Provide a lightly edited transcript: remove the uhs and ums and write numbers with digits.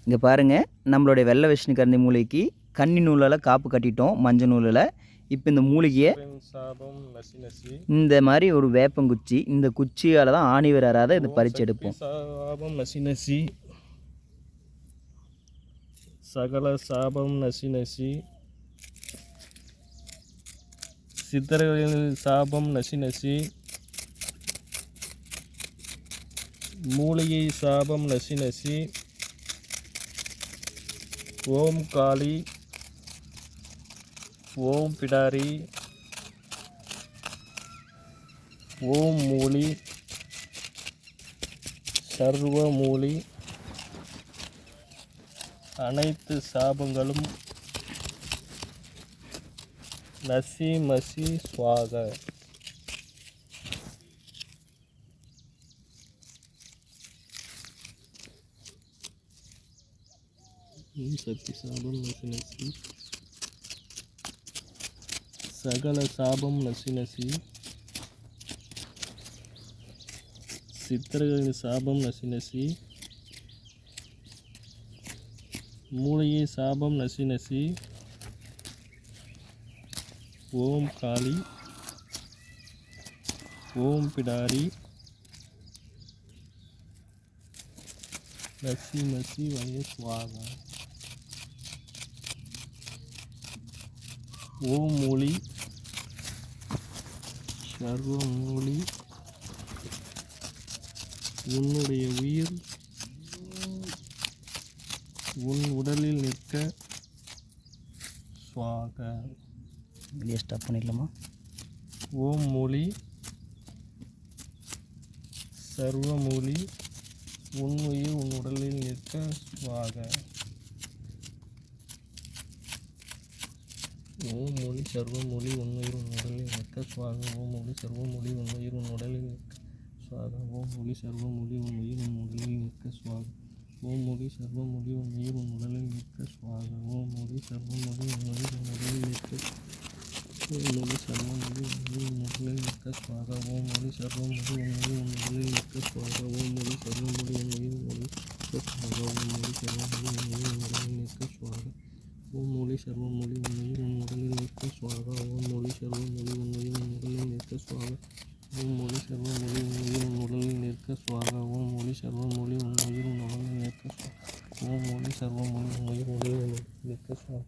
இங்கே பாருங்கள், நம்மளுடைய வெள்ளை விஷ்ணுகரண்டி மூலிகைக்கு கன்னி நூலால் காப்பு கட்டிட்டோம், மஞ்சள் நூலில். இப்போ இந்த மூலிகையை இந்த மாதிரி ஒரு வேப்பங்குச்சி, இந்த குச்சியால் தான் ஆணி வராத இதை பறித்து எடுப்போம். சாபம் நசி நசி, சகல சாபம் நசி நசி, சித்தர்களின் சாபம் நசி நசி, மூலிகை சாபம் நசி நசி, ஓம் காளி, ஓம் பிடாரி, ஓம் மூலி, சர்வ மூலி, அனைத்து சாபங்களும் நசி மசி ஸ்வாக. சக்தி சாபம் நசி நசி, சகல சாபம் நசி நசி, சித்தர்களின் சாபம் நசி நசி, மூலிகை சாபம் நசி நசி, ஓம் காளி, ஓம் பிடாரி, நசி மசி வய ஸ்வாகா. ஓம் மூலி, சர்வ மூலி, உன்னுடைய உயிர் உன் உடலில் நிற்க ஸ்வாக. வெளியே ஸ்டாப் பண்ணிடலாமா? ஓம் மூலி, சர்வ மூலி, உன் உயிர் உன் உடலில் நிற்க ஸ்வாக. ஓம் மூலி சர்வ மூலி உன் உயிர் உன் உடலில் நிற்க ஸ்வாக. ஓம் மூலி சர்வ மூலி உன் உயிர் உன் உடலில் நிற்க ஸ்வாக. ஓம் மூலி சர்வ மூலி உன் உயிர் உன் உடலில் நிற்க ஸ்வாக. ஓம் மூலி சர்வ மூலி உன் உயிர் உன் உடலில் நிற்க ஸ்வாக. ஓம் மூலி சர்வ மூலி உன் உயிர் உன் உடலில் நிற்க. ஓம் மூலி சர்வ மூலி உன் உயிர் உன் உடலில் நிற்க ஸ்வாக. ஓம் மூலி சர்வ மூலி உன் உயிர் உன் உடலில் நிற்க ஸ்வாக. ஓம் மூலி சர்வ மூலி உன் உயிர் உன் உடலில் நிற்க ஸ்வாக. ஓம் மூலி சர்வ மூலி உன் உயிர் உன் உடலில் நிற்க ஸ்வாக. ஓம் மூலி சர்வ மூலி உன் உயிர் உன் உடலில் நிற்க ஸ்வாக. ஓம் மூலி சர்வ மூலி உன் உயிர் உன் உடலில் நிற்க ஸ்வாக. ஓம் மூலி சர்வ மூலி உன் உயிர் உன் உடலில் நிற்க ஸ்வாக. ஓம் மூலி சர்வ மூலி உன் உயிர் உன் உடலில் நிற்க ஸ்வாக. ஓம் மூலி சர்வ மூலி உன் உயிர் உடலில் நிற்க ஸ்வாக.